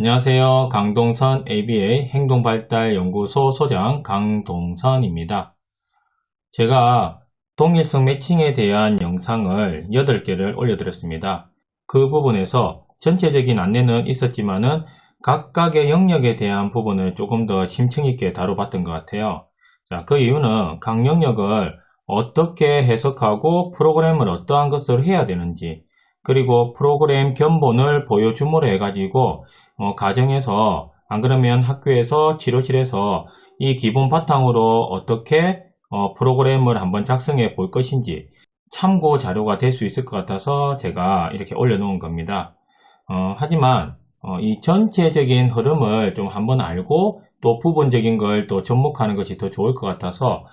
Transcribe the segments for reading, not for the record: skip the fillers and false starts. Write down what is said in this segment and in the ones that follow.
안녕하세요. 강동선 ABA 행동발달연구소 소장 강동선입니다. 제가 동일성 매칭에 대한 영상을 8개를 올려드렸습니다. 그 부분에서 전체적인 안내는 있었지만은 각각의 영역에 대한 부분을 조금 더 심층 있게 다뤄봤던 것 같아요. 자, 그 이유는 각 영역을 어떻게 해석하고 프로그램을 어떠한 것을 해야 되는지, 그리고 프로그램 견본을 보여줌으로 해가지고 가정에서, 안 그러면 학교에서, 치료실에서 이 기본 바탕으로 어떻게 프로그램을 한번 작성해 볼 것인지 참고 자료가 될 수 있을 것 같아서 제가 이렇게 올려놓은 겁니다. 하지만 이 전체적인 흐름을 좀 한번 알고 또 부분적인 걸 또 접목하는 것이 더 좋을 것 같아서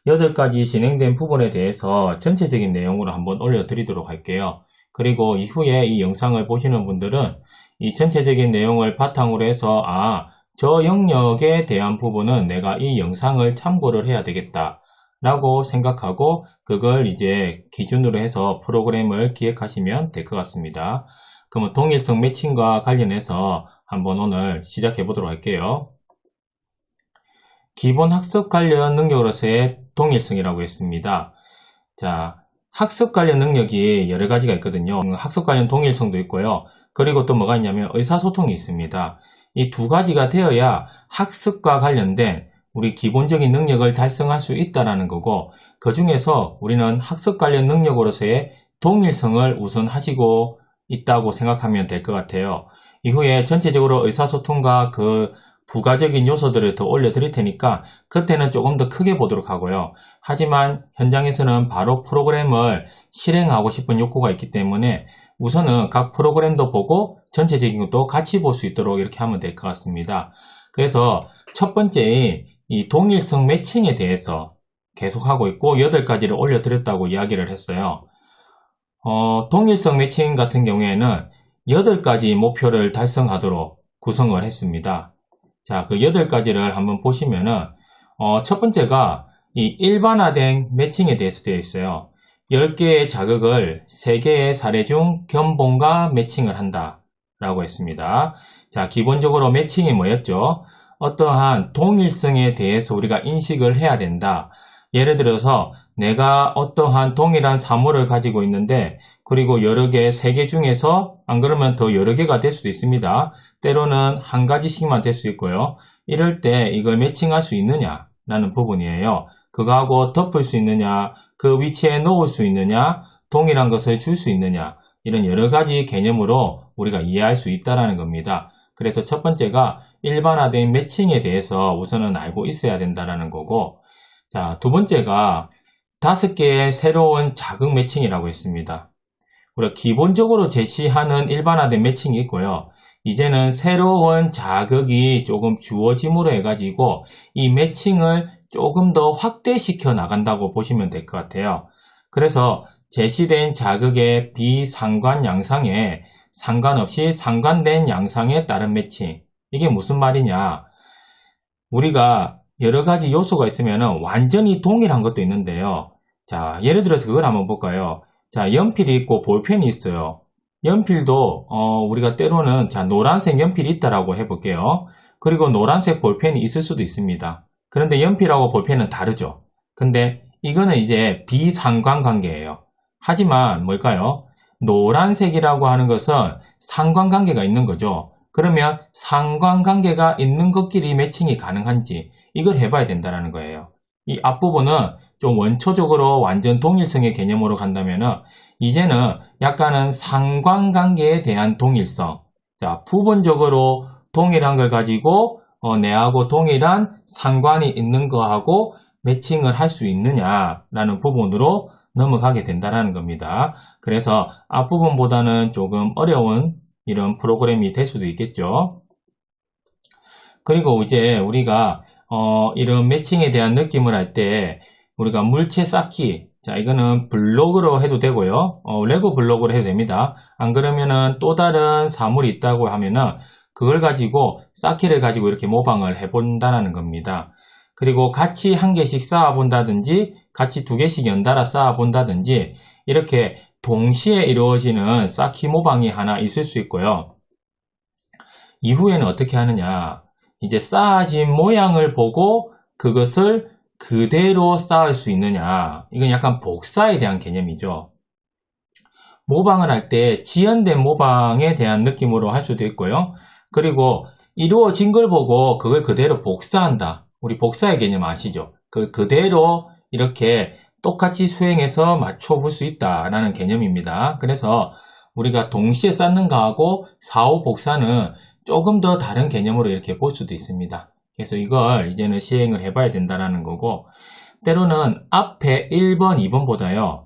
8가지 진행된 부분에 대해서 전체적인 내용으로 한번 올려드리도록 할게요. 그리고 이후에 이 영상을 보시는 분들은 이 전체적인 내용을 바탕으로 해서 저 영역에 대한 부분은 내가 이 영상을 참고를 해야 되겠다 라고 생각하고 그걸 이제 기준으로 해서 프로그램을 기획하시면 될 것 같습니다. 그러면 동일성 매칭과 관련해서 한번 오늘 시작해 보도록 할게요. 기본 학습 관련 능력으로서의 동일성이라고 했습니다. 자, 학습 관련 능력이 여러 가지가 있거든요. 학습 관련 동일성도 있고요. 그리고 또 뭐가 있냐면 의사소통이 있습니다. 이 두 가지가 되어야 학습과 관련된 우리 기본적인 능력을 달성할 수 있다는 거고, 그 중에서 우리는 학습 관련 능력으로서의 동일성을 우선 하시고 있다고 생각하면 될 것 같아요. 이후에 전체적으로 의사소통과 그 부가적인 요소들을 더 올려드릴 테니까 그때는 조금 더 크게 보도록 하고요. 하지만 현장에서는 바로 프로그램을 실행하고 싶은 욕구가 있기 때문에 우선은 각 프로그램도 보고 전체적인 것도 같이 볼 수 있도록 이렇게 하면 될 것 같습니다. 그래서 첫 번째 이 동일성 매칭에 대해서 계속하고 있고 8가지를 올려드렸다고 이야기를 했어요. 동일성 매칭 같은 경우에는 8가지 목표를 달성하도록 구성을 했습니다. 자, 그 8가지를 한번 보시면은 첫 번째가 이 일반화된 매칭에 대해서 되어 있어요. 10개의 자극을 3개의 사례 중 견본과 매칭을 한다 라고 했습니다. 자, 기본적으로 매칭이 뭐였죠? 어떠한 동일성에 대해서 우리가 인식을 해야 된다. 예를 들어서 내가 어떠한 동일한 사물을 가지고 있는데 그리고 여러 개, 3개 중에서 안 그러면 더 여러 개가 될 수도 있습니다. 때로는 한 가지씩만 될 수 있고요. 이럴 때 이걸 매칭할 수 있느냐 라는 부분이에요. 그거하고 덮을 수 있느냐, 그 위치에 놓을 수 있느냐, 동일한 것을 줄 수 있느냐, 이런 여러 가지 개념으로 우리가 이해할 수 있다는 겁니다. 그래서 첫 번째가 일반화된 매칭에 대해서 우선은 알고 있어야 된다는 거고, 자, 두 번째가 5개의 새로운 자극 매칭이라고 했습니다. 우리가 기본적으로 제시하는 일반화된 매칭이 있고요. 이제는 새로운 자극이 조금 주어짐으로 해가지고 이 매칭을 조금 더 확대시켜 나간다고 보시면 될 것 같아요. 그래서 제시된 자극의 비상관 양상에 상관없이 상관된 양상에 따른 매칭. 이게 무슨 말이냐? 우리가 여러 가지 요소가 있으면 완전히 동일한 것도 있는데요. 자, 예를 들어서 그걸 한번 볼까요? 자, 연필이 있고 볼펜이 있어요. 연필도 우리가 때로는 자, 노란색 연필이 있다라고 해볼게요. 그리고 노란색 볼펜이 있을 수도 있습니다. 그런데 연필하고 볼펜은 다르죠. 근데 이거는 이제 비상관관계예요. 하지만 뭘까요? 노란색이라고 하는 것은 상관관계가 있는 거죠. 그러면 상관관계가 있는 것끼리 매칭이 가능한지 이걸 해봐야 된다는 거예요. 이 앞부분은 좀 원초적으로 완전 동일성의 개념으로 간다면 이제는 약간은 상관관계에 대한 동일성. 자, 부분적으로 동일한 걸 가지고 내하고 동일한 상관이 있는 거하고 매칭을 할 수 있느냐라는 부분으로 넘어가게 된다는 겁니다. 그래서 앞부분보다는 조금 어려운 이런 프로그램이 될 수도 있겠죠. 그리고 이제 우리가 이런 매칭에 대한 느낌을 할 때 우리가 물체 쌓기, 자, 이거는 블록으로 해도 되고요. 레고 블록으로 해도 됩니다. 안 그러면은 또 다른 사물이 있다고 하면은 그걸 가지고 쌓기를 가지고 이렇게 모방을 해본다는 겁니다. 그리고 같이 한 개씩 쌓아 본다든지 같이 2개씩 연달아 쌓아 본다든지 이렇게 동시에 이루어지는 쌓기 모방이 하나 있을 수 있고요. 이후에는 어떻게 하느냐. 이제 쌓아진 모양을 보고 그것을 그대로 쌓을 수 있느냐. 이건 약간 복사에 대한 개념이죠. 모방을 할 때 지연된 모방에 대한 느낌으로 할 수도 있고요. 그리고 이루어진 걸 보고 그걸 그대로 복사한다. 우리 복사의 개념 아시죠? 그대로 이렇게 똑같이 수행해서 맞춰볼 수 있다라는 개념입니다. 그래서 우리가 동시에 쌓는 거하고 사후 복사는 조금 더 다른 개념으로 이렇게 볼 수도 있습니다. 그래서 이걸 이제는 시행을 해봐야 된다는 거고, 때로는 앞에 1번, 2번보다요,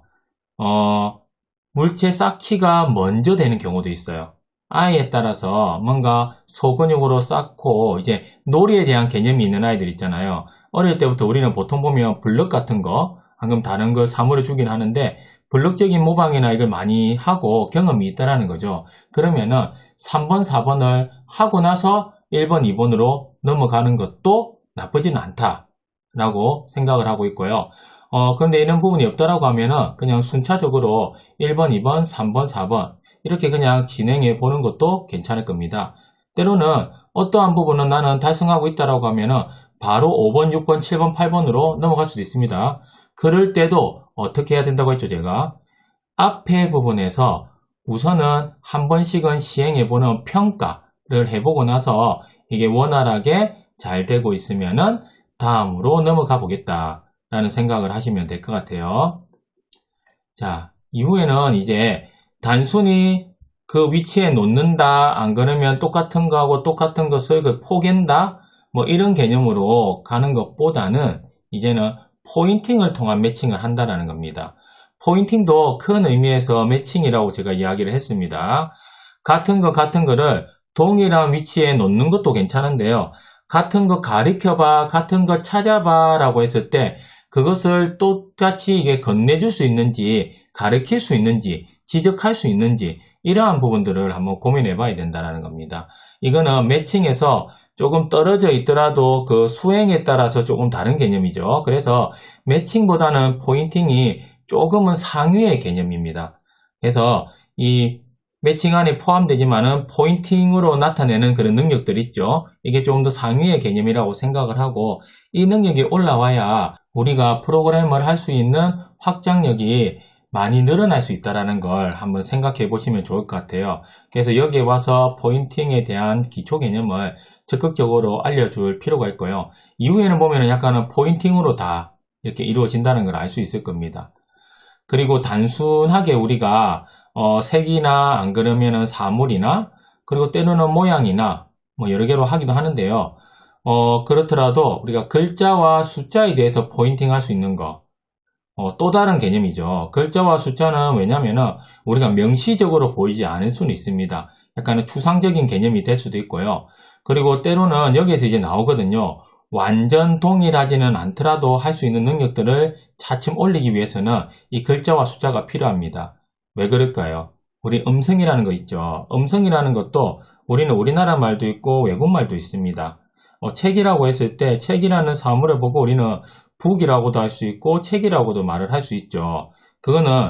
물체 쌓기가 먼저 되는 경우도 있어요. 아이에 따라서 뭔가 소근육으로 쌓고 이제 놀이에 대한 개념이 있는 아이들 있잖아요. 어릴 때부터 우리는 보통 보면 블럭 같은 거, 방금 다른 걸 사물을 주긴 하는데 블럭적인 모방이나 이걸 많이 하고 경험이 있다라는 거죠. 그러면은 3번, 4번을 하고 나서 1번, 2번으로 넘어가는 것도 나쁘지는 않다라고 생각을 하고 있고요. 그런데 이런 부분이 없다라고 하면은 그냥 순차적으로 1번, 2번, 3번, 4번 이렇게 그냥 진행해 보는 것도 괜찮을 겁니다. 때로는 어떠한 부분은 나는 달성하고 있다라고 하면은 바로 5번, 6번, 7번, 8번으로 넘어갈 수도 있습니다. 그럴 때도 어떻게 해야 된다고 했죠, 제가? 앞에 부분에서 우선은 한 번씩은 시행해보는 평가를 해보고 나서 이게 원활하게 잘 되고 있으면은 다음으로 넘어가 보겠다 라는 생각을 하시면 될 것 같아요. 자, 이후에는 이제 단순히 그 위치에 놓는다, 안 그러면 똑같은 거하고 똑같은 것을 포갠다, 뭐 이런 개념으로 가는 것보다는 이제는 포인팅을 통한 매칭을 한다는 겁니다. 포인팅도 큰 의미에서 매칭이라고 제가 이야기를 했습니다. 같은 거를 동일한 위치에 놓는 것도 괜찮은데요. 같은 거 가리켜봐, 같은 거 찾아봐 라고 했을 때 그것을 똑같이 이게 건네줄 수 있는지, 가르칠 수 있는지, 지적할 수 있는지 이러한 부분들을 한번 고민해 봐야 된다는 겁니다. 이거는 매칭에서 조금 떨어져 있더라도 그 수행에 따라서 조금 다른 개념이죠. 그래서 매칭보다는 포인팅이 조금은 상위의 개념입니다. 그래서 이 매칭 안에 포함되지만은 포인팅으로 나타내는 그런 능력들 있죠. 이게 조금 더 상위의 개념이라고 생각을 하고 이 능력이 올라와야 우리가 프로그램을 할 수 있는 확장력이 많이 늘어날 수 있다는 걸 한번 생각해 보시면 좋을 것 같아요. 그래서 여기에 와서 포인팅에 대한 기초 개념을 적극적으로 알려줄 필요가 있고요. 이후에는 보면 약간은 포인팅으로 다 이렇게 이루어진다는 걸 알 수 있을 겁니다. 그리고 단순하게 우리가 색이나 안 그러면은 사물이나 그리고 때로는 모양이나 뭐 여러 개로 하기도 하는데요. 그렇더라도 우리가 글자와 숫자에 대해서 포인팅 할 수 있는 거 또 다른 개념이죠. 글자와 숫자는 왜냐면은 우리가 명시적으로 보이지 않을 수는 있습니다. 약간은 추상적인 개념이 될 수도 있고요. 그리고 때로는 여기에서 이제 나오거든요. 완전 동일하지는 않더라도 할 수 있는 능력들을 차츰 올리기 위해서는 이 글자와 숫자가 필요합니다. 왜 그럴까요? 우리 음성이라는 거 있죠. 음성이라는 것도 우리는 우리나라 말도 있고 외국 말도 있습니다. 책이라고 했을 때 책이라는 사물을 보고 우리는 북이라고도 할 수 있고 책이라고도 말을 할 수 있죠. 그거는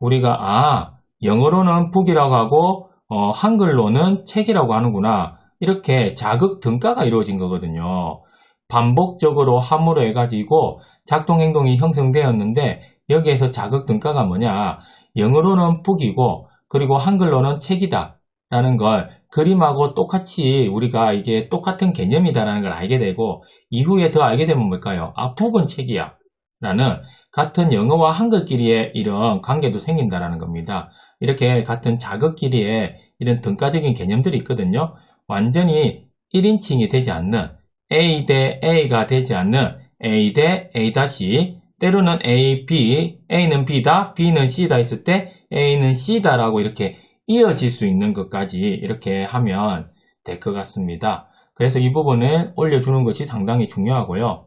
우리가 영어로는 북이라고 하고 한글로는 책이라고 하는구나 이렇게 자극 등가가 이루어진 거거든요. 반복적으로 함으로 해가지고 작동행동이 형성되었는데 여기에서 자극 등가가 뭐냐 영어로는 북이고 그리고 한글로는 책이다 라는 걸 그림하고 똑같이 우리가 이게 똑같은 개념이다라는 걸 알게 되고 이후에 더 알게 되면 뭘까요? 북은 책이야 라는 같은 영어와 한글끼리의 이런 관계도 생긴다라는 겁니다. 이렇게 같은 자극끼리의 이런 등가적인 개념들이 있거든요. 완전히 1인칭이 되지 않는 A 대 A가 되지 않는 A 대 A 다시 때로는 A, B, A는 B다, B는 C다 했을 때 A는 C다 라고 이렇게 이어질 수 있는 것까지 이렇게 하면 될 것 같습니다. 그래서 이 부분을 올려주는 것이 상당히 중요하고요.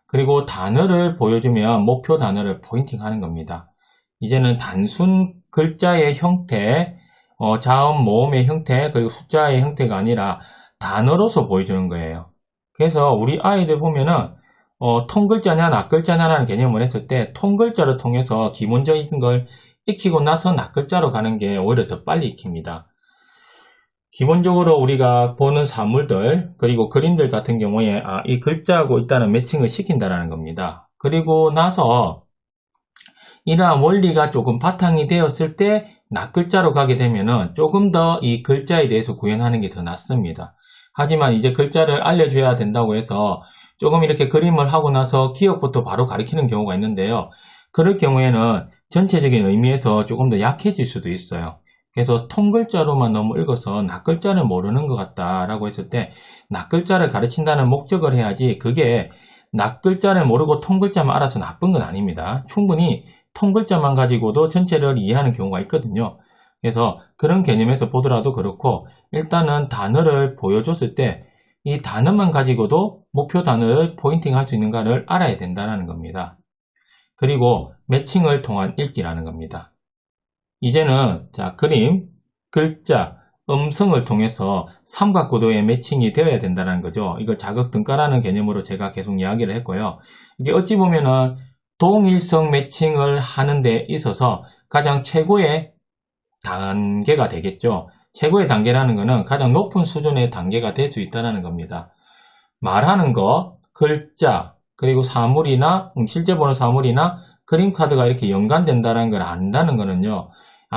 그리고 단어를 보여주면 목표 단어를 포인팅 하는 겁니다. 이제는 단순 글자의 형태, 자음, 모음의 형태, 그리고 숫자의 형태가 아니라 단어로서 보여주는 거예요. 그래서 우리 아이들 보면은 통글자냐 낱글자냐라는 개념을 했을 때 통글자를 통해서 기본적인 걸 익히고 나서 낱글자로 가는 게 오히려 더 빨리 익힙니다. 기본적으로 우리가 보는 사물들 그리고 그림들 같은 경우에 이 글자하고 일단은 매칭을 시킨다는 겁니다. 그리고 나서 이러한 원리가 조금 바탕이 되었을 때 낱글자로 가게 되면은 조금 더 이 글자에 대해서 구현하는 게 더 낫습니다. 하지만 이제 글자를 알려줘야 된다고 해서 조금 이렇게 그림을 하고 나서 기억부터 바로 가리키는 경우가 있는데요. 그럴 경우에는 전체적인 의미에서 조금 더 약해질 수도 있어요. 그래서 통글자로만 너무 읽어서 낱글자를 모르는 것 같다라고 했을 때 낱글자를 가르친다는 목적을 해야지, 그게 낱글자를 모르고 통글자만 알아서 나쁜 건 아닙니다. 충분히 통글자만 가지고도 전체를 이해하는 경우가 있거든요. 그래서 그런 개념에서 보더라도 그렇고, 일단은 단어를 보여줬을 때 이 단어만 가지고도 목표 단어를 포인팅 할 수 있는가를 알아야 된다는 겁니다. 그리고 매칭을 통한 읽기라는 겁니다. 이제는 자, 그림, 글자, 음성을 통해서 삼각구도의 매칭이 되어야 된다는 거죠. 이걸 자극등가라는 개념으로 제가 계속 이야기를 했고요. 이게 어찌 보면은 동일성 매칭을 하는 데 있어서 가장 최고의 단계가 되겠죠. 최고의 단계라는 것은 가장 높은 수준의 단계가 될 수 있다는 겁니다. 말하는 거, 글자, 그리고 사물이나 실제 보는 사물이나 그림 카드가 이렇게 연관된다는 걸 안다는 거는요.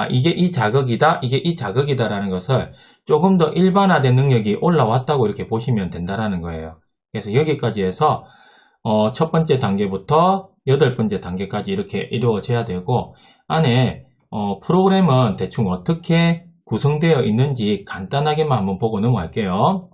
이게 이 자극이다, 이게 이 자극이다라는 것을 조금 더 일반화된 능력이 올라왔다고 이렇게 보시면 된다는 거예요. 그래서 여기까지 해서 첫 번째 단계부터 8번째 단계까지 이렇게 이루어져야 되고, 안에 프로그램은 대충 어떻게 구성되어 있는지 간단하게만 한번 보고 넘어갈게요.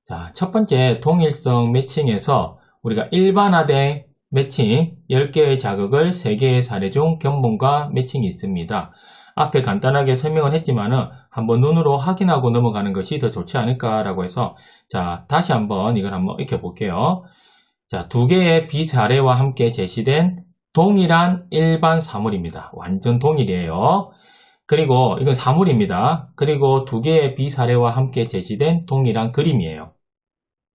자, 첫 번째 동일성 매칭에서 우리가 일반화된 매칭 10개의 자극을 3개의 사례 중 견본과 매칭이 있습니다. 앞에 간단하게 설명을 했지만은 한번 눈으로 확인하고 넘어가는 것이 더 좋지 않을까라고 해서, 자, 다시 한번 이걸 한번 익혀볼게요. 자, 2개의 비사례와 함께 제시된 동일한 일반 사물입니다. 완전 동일이에요. 그리고 이건 사물입니다. 그리고 2개의 비사례와 함께 제시된 동일한 그림이에요.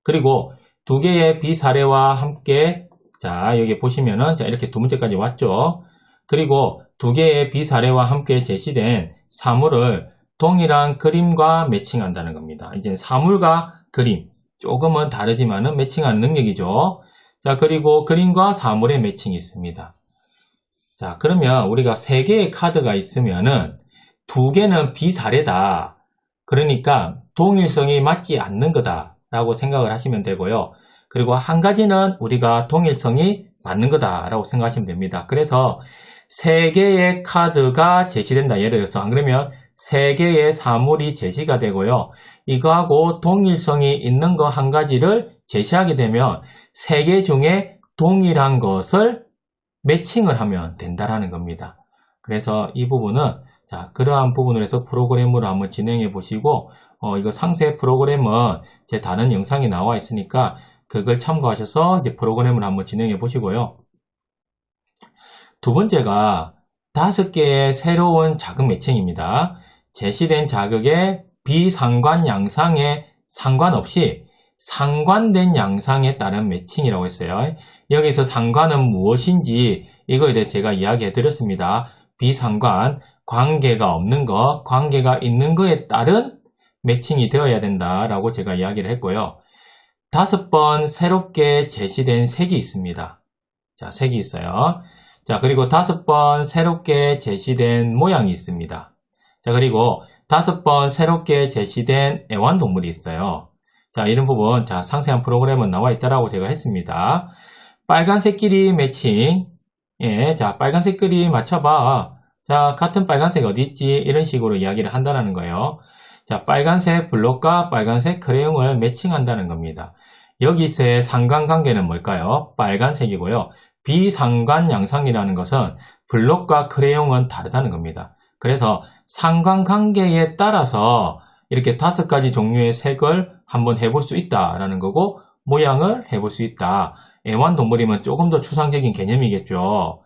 그리고 2개의 비사례와 함께, 자, 여기 보시면은, 자, 이렇게 두 문제까지 왔죠. 그리고 2개의 비사례와 함께 제시된 사물을 동일한 그림과 매칭한다는 겁니다. 이제 사물과 그림, 조금은 다르지만은 매칭하는 능력이죠. 자, 그리고 그림과 사물의 매칭이 있습니다. 자, 그러면 우리가 3개의 카드가 있으면은 2개는 비사례다. 그러니까 동일성이 맞지 않는 거다 라고 생각을 하시면 되고요. 그리고 한 가지는 우리가 동일성이 맞는 거다 라고 생각하시면 됩니다. 그래서 3개의 카드가 제시된다. 예를 들어서 안 그러면 3개의 사물이 제시가 되고요. 이거하고 동일성이 있는 거 한 가지를 제시하게 되면 3개 중에 동일한 것을 매칭을 하면 된다라는 겁니다. 그래서 이 부분은, 자, 그러한 부분을 해서 프로그램으로 한번 진행해 보시고, 이거 상세 프로그램은 제 다른 영상이 나와 있으니까 그걸 참고하셔서 이제 프로그램을 한번 진행해 보시고요. 두 번째가 5개의 새로운 자극 매칭입니다. 제시된 자극의 비상관 양상에 상관없이 상관된 양상에 따른 매칭이라고 했어요. 여기서 상관은 무엇인지 이거에 대해 제가 이야기해 드렸습니다. 비상관, 관계가 없는 것, 관계가 있는 것에 따른 매칭이 되어야 된다라고 제가 이야기를 했고요. 5번 새롭게 제시된 색이 있습니다. 자, 색이 있어요. 자, 그리고 5번 새롭게 제시된 모양이 있습니다. 자, 그리고 5번 새롭게 제시된 애완동물이 있어요. 자, 이런 부분, 자, 상세한 프로그램은 나와 있다라고 제가 했습니다. 빨간색끼리 매칭. 예, 자, 빨간색끼리 맞춰봐. 자, 같은 빨간색 어디 있지? 이런 식으로 이야기를 한다는 거예요. 자, 빨간색 블록과 빨간색 크레용을 매칭한다는 겁니다. 여기서의 상관관계는 뭘까요? 빨간색이고요. 비상관 양상이라는 것은 블록과 크레용은 다르다는 겁니다. 그래서 상관관계에 따라서 이렇게 5가지 종류의 색을 한번 해볼 수 있다라는 거고, 모양을 해볼 수 있다. 애완동물이면 조금 더 추상적인 개념이겠죠.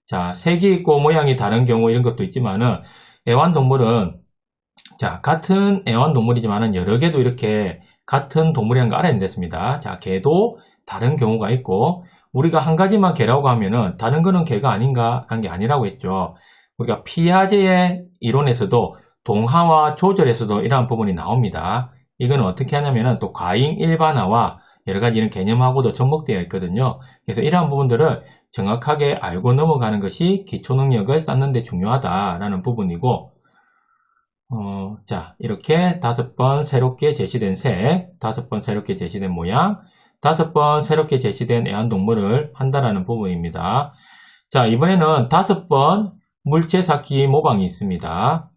자, 색이 있고 모양이 다른 경우 이런 것도 있지만은, 애완동물은, 자, 같은 애완동물이지만은 여러 개도 이렇게 같은 동물이라는 거 알아야 됐습니다. 자, 개도 다른 경우가 있고, 우리가 한 가지만 개라고 하면은 다른 거는 개가 아닌가 하는 게 아니라고 했죠. 우리가 피아제의 이론에서도 동화와 조절에서도 이러한 부분이 나옵니다. 이건 어떻게 하냐면은 또 과잉 일반화와 여러 가지 이런 개념하고도 접목되어 있거든요. 그래서 이러한 부분들을 정확하게 알고 넘어가는 것이 기초 능력을 쌓는 데 중요하다라는 부분이고, 자, 이렇게 5번 새롭게 제시된 색, 5번 새롭게 제시된 모양, 5번 새롭게 제시된 애완동물을 한다라는 부분입니다. 자, 이번에는 5번 물체 쌓기 모방이 있습니다.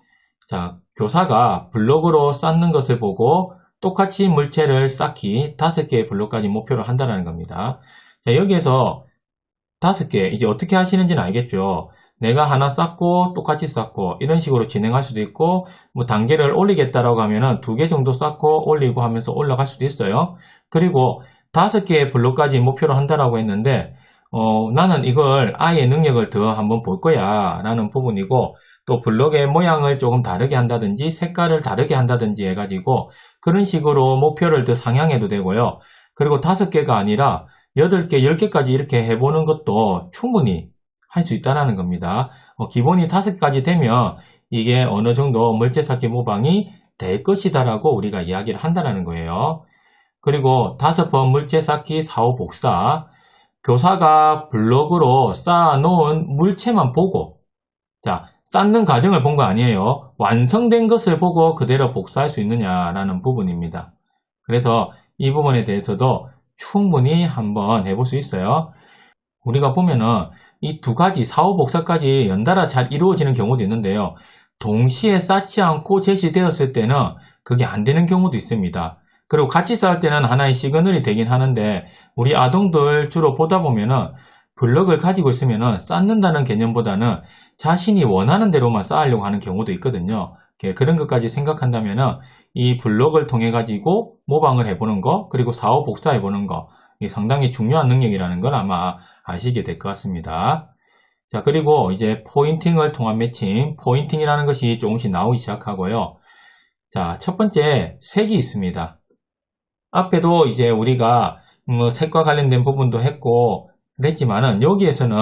자, 교사가 블록으로 쌓는 것을 보고 똑같이 물체를 쌓기 5개의 블록까지 목표로 한다는 겁니다. 자, 여기에서 5개, 이제 어떻게 하시는지는 알겠죠? 내가 하나 쌓고 똑같이 쌓고 이런 식으로 진행할 수도 있고, 뭐 단계를 올리겠다라고 하면은 2개 정도 쌓고 올리고 하면서 올라갈 수도 있어요. 그리고 5개의 블록까지 목표로 한다라고 했는데, 나는 이걸 아이의 능력을 더 한번 볼 거야 라는 부분이고, 또 블록의 모양을 조금 다르게 한다든지 색깔을 다르게 한다든지 해가지고 그런 식으로 목표를 더 상향해도 되고요. 그리고 5개가 아니라 8개, 10개까지 이렇게 해보는 것도 충분히 할 수 있다는 겁니다. 기본이 5개까지 되면 이게 어느 정도 물체 쌓기 모방이 될 것이다라고 우리가 이야기를 한다는 거예요. 그리고 5번 물체 쌓기 4호 복사, 교사가 블록으로 쌓아놓은 물체만 보고, 자, 쌓는 과정을 본 거 아니에요. 완성된 것을 보고 그대로 복사할 수 있느냐라는 부분입니다. 그래서 이 부분에 대해서도 충분히 한번 해볼 수 있어요. 우리가 보면은 이 2가지 4호 복사까지 연달아 잘 이루어지는 경우도 있는데요. 동시에 쌓지 않고 제시되었을 때는 그게 안 되는 경우도 있습니다. 그리고 같이 쌓을 때는 하나의 시그널이 되긴 하는데, 우리 아동들 주로 보다 보면은 블럭을 가지고 있으면은 쌓는다는 개념보다는 자신이 원하는 대로만 쌓으려고 하는 경우도 있거든요. 그런 것까지 생각한다면은 이 블럭을 통해 가지고 모방을 해보는 거, 그리고 4호 복사해보는 거, 상당히 중요한 능력이라는 걸 아마 아시게 될 것 같습니다. 자, 그리고 이제 포인팅을 통한 매칭, 포인팅이라는 것이 조금씩 나오기 시작하고요. 자, 첫 번째 색이 있습니다. 앞에도 이제 우리가 색과 관련된 부분도 했고 그랬지만은 여기에서는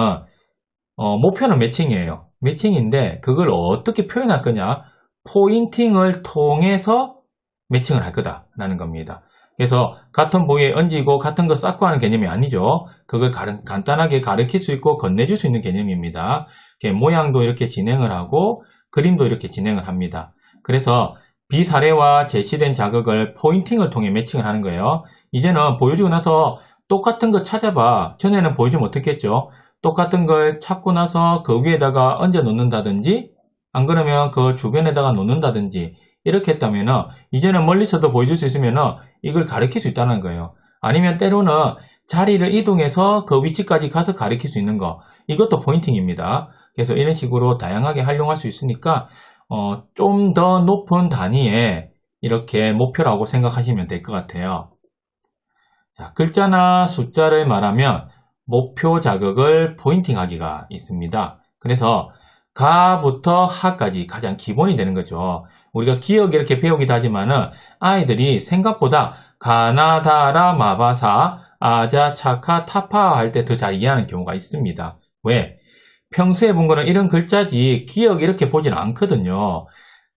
목표는 매칭이에요. 매칭인데 그걸 어떻게 표현할 거냐? 포인팅을 통해서 매칭을 할 거다라는 겁니다. 그래서 같은 부위에 얹이고 같은 거 쌓고 하는 개념이 아니죠. 그걸 간단하게 가르칠 수 있고 건네줄 수 있는 개념입니다. 모양도 이렇게 진행을 하고 그림도 이렇게 진행을 합니다. 그래서 비사례와 제시된 자극을 포인팅을 통해 매칭을 하는 거예요. 이제는 보여주고 나서 똑같은 거 찾아봐. 전에는 보여주면 어떻겠죠? 똑같은 걸 찾고 나서 그 위에다가 얹어 놓는다든지, 안 그러면 그 주변에다가 놓는다든지, 이렇게 했다면은 이제는 멀리서도 보여줄 수 있으면은 이걸 가르칠 수 있다는 거예요. 아니면 때로는 자리를 이동해서 그 위치까지 가서 가르칠 수 있는 거, 이것도 포인팅입니다. 그래서 이런 식으로 다양하게 활용할 수 있으니까 좀 더 높은 단위의 이렇게 목표라고 생각하시면 될 것 같아요. 자, 글자나 숫자를 말하면 목표 자극을 포인팅하기가 있습니다. 그래서 가부터 하까지 가장 기본이 되는 거죠. 우리가 기억 이렇게 배우기도 하지만은 아이들이 생각보다 가나다라 마바사 아자 차카 타파 할 때 더 잘 이해하는 경우가 있습니다. 왜? 평소에 본 거는 이런 글자지 기억 이렇게 보진 않거든요.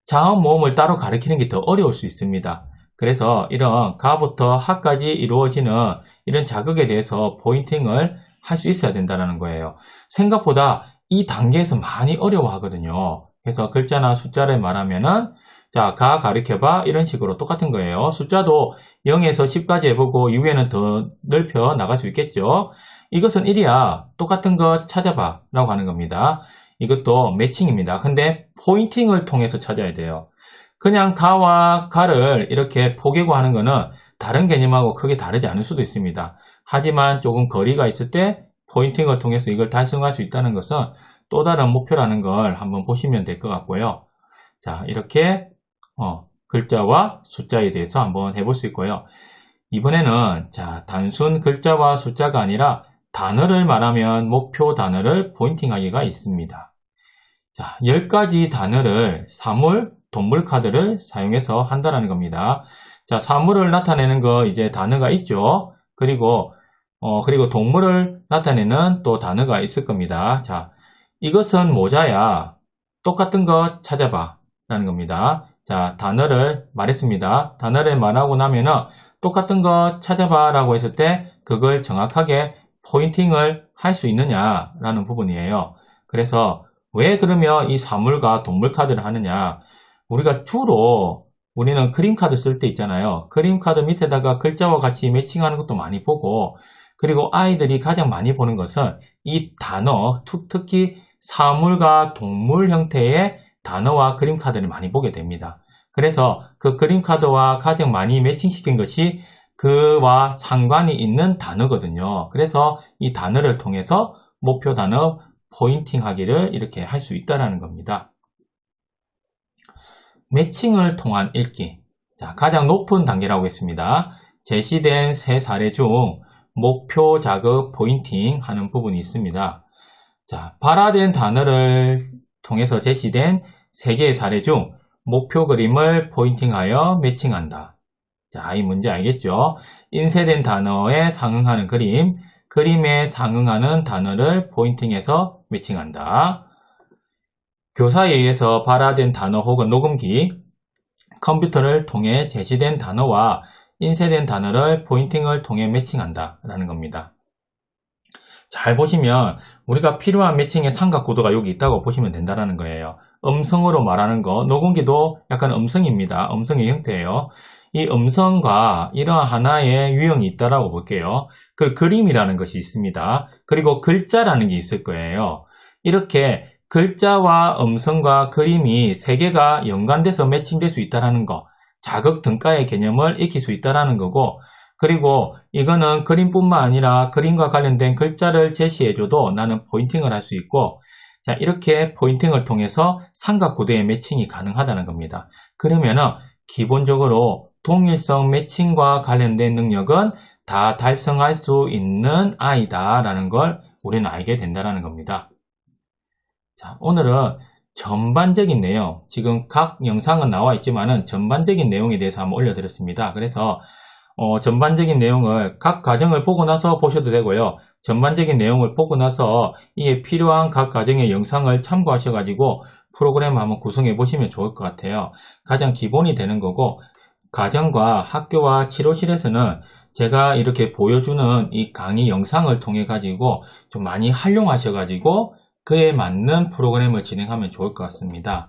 자음 모음을 따로 가르치는 게 더 어려울 수 있습니다. 그래서 이런 가부터 하까지 이루어지는 이런 자극에 대해서 포인팅을 할 수 있어야 된다는 거예요. 생각보다 이 단계에서 많이 어려워하거든요. 그래서 글자나 숫자를 말하면은 자, 가 가르쳐봐 이런 식으로 똑같은 거예요. 숫자도 0에서 10까지 해보고 이후에는 더 넓혀 나갈 수 있겠죠. 이것은 1이야. 똑같은 거 찾아봐 라고 하는 겁니다. 이것도 매칭입니다. 근데 포인팅을 통해서 찾아야 돼요. 그냥 가와 가를 이렇게 포개고 하는 거는 다른 개념하고 크게 다르지 않을 수도 있습니다. 하지만 조금 거리가 있을 때 포인팅을 통해서 이걸 달성할 수 있다는 것은 또 다른 목표라는 걸 한번 보시면 될 것 같고요. 자, 이렇게 글자와 숫자에 대해서 한번 해볼 수 있고요. 이번에는 자, 단순 글자와 숫자가 아니라 단어를 말하면 목표 단어를 포인팅하기가 있습니다. 자, 10가지 단어를 사물, 동물 카드를 사용해서 한다는 겁니다. 자, 사물을 나타내는 거 이제 단어가 있죠. 그리고 동물을 나타내는 또 단어가 있을 겁니다. 자, 이것은 모자야. 똑같은 거 찾아봐. 라는 겁니다. 자, 단어를 말했습니다. 단어를 말하고 나면은 똑같은 거 찾아봐 라고 했을 때 그걸 정확하게 포인팅을 할 수 있느냐 라는 부분이에요. 그래서 왜 그러면 이 사물과 동물 카드를 하느냐, 우리가 주로 우리는 그림카드 쓸 때 있잖아요. 그림카드 밑에다가 글자와 같이 매칭하는 것도 많이 보고, 그리고 아이들이 가장 많이 보는 것은 이 단어, 특히 사물과 동물 형태의 단어와 그림카드를 많이 보게 됩니다. 그래서 그 그림카드와 가장 많이 매칭시킨 것이 그와 상관이 있는 단어거든요. 그래서 이 단어를 통해서 목표 단어 포인팅 하기를 이렇게 할 수 있다는 겁니다. 매칭을 통한 읽기. 자, 가장 높은 단계라고 했습니다. 제시된 세 사례 중 목표 자극 포인팅 하는 부분이 있습니다. 자, 발화된 단어를 통해서 제시된 3개의 사례 중 목표 그림을 포인팅하여 매칭한다. 자, 이 문제 알겠죠? 인쇄된 단어에 상응하는 그림, 그림에 상응하는 단어를 포인팅해서 매칭한다. 교사에 의해서 발화된 단어 혹은 녹음기, 컴퓨터를 통해 제시된 단어와 인쇄된 단어를 포인팅을 통해 매칭한다 라는 겁니다. 잘 보시면 우리가 필요한 매칭의 삼각구도가 여기 있다고 보시면 된다는 거예요. 음성으로 말하는 거, 녹음기도 약간 음성입니다. 음성의 형태예요. 이 음성과 이런 하나의 유형이 있다라고 볼게요. 그 그림이라는 것이 있습니다. 그리고 글자라는 게 있을 거예요. 이렇게 글자와 음성과 그림이 3개가 연관돼서 매칭될 수 있다는 거, 자극 등가의 개념을 익힐 수 있다는 거고, 그리고 이거는 그림뿐만 아니라 그림과 관련된 글자를 제시해줘도 나는 포인팅을 할 수 있고, 자, 이렇게 포인팅을 통해서 삼각구도의 매칭이 가능하다는 겁니다. 그러면은 기본적으로 동일성 매칭과 관련된 능력은 다 달성할 수 있는 아이다라는 걸 우리는 알게 된다는 겁니다. 자, 오늘은 전반적인 내용, 지금 각 영상은 나와 있지만은 전반적인 내용에 대해서 한번 올려드렸습니다. 그래서 전반적인 내용을 각 과정을 보고 나서 보셔도 되고요. 전반적인 내용을 보고 나서 이에 필요한 각 과정의 영상을 참고하셔가지고 프로그램 한번 구성해 보시면 좋을 것 같아요. 가장 기본이 되는 거고, 가정과 학교와 치료실에서는 제가 이렇게 보여주는 이 강의 영상을 통해 가지고 좀 많이 활용하셔가지고 그에 맞는 프로그램을 진행하면 좋을 것 같습니다.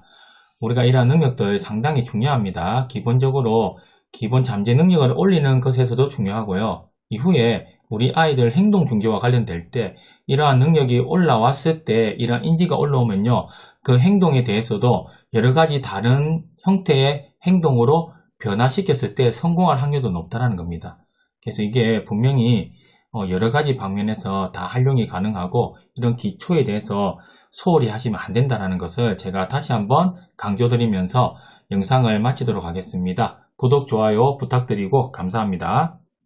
우리가 이러한 능력들 상당히 중요합니다. 기본적으로 기본 잠재 능력을 올리는 것에서도 중요하고요. 이후에 우리 아이들 행동 중지와 관련될 때 이러한 능력이 올라왔을 때 이러한 인지가 올라오면요, 그 행동에 대해서도 여러 가지 다른 형태의 행동으로 변화시켰을 때 성공할 확률도 높다는 겁니다. 그래서 이게 분명히 여러 가지 방면에서 다 활용이 가능하고 이런 기초에 대해서 소홀히 하시면 안 된다는 것을 제가 다시 한번 강조드리면서 영상을 마치도록 하겠습니다. 구독, 좋아요 부탁드리고 감사합니다.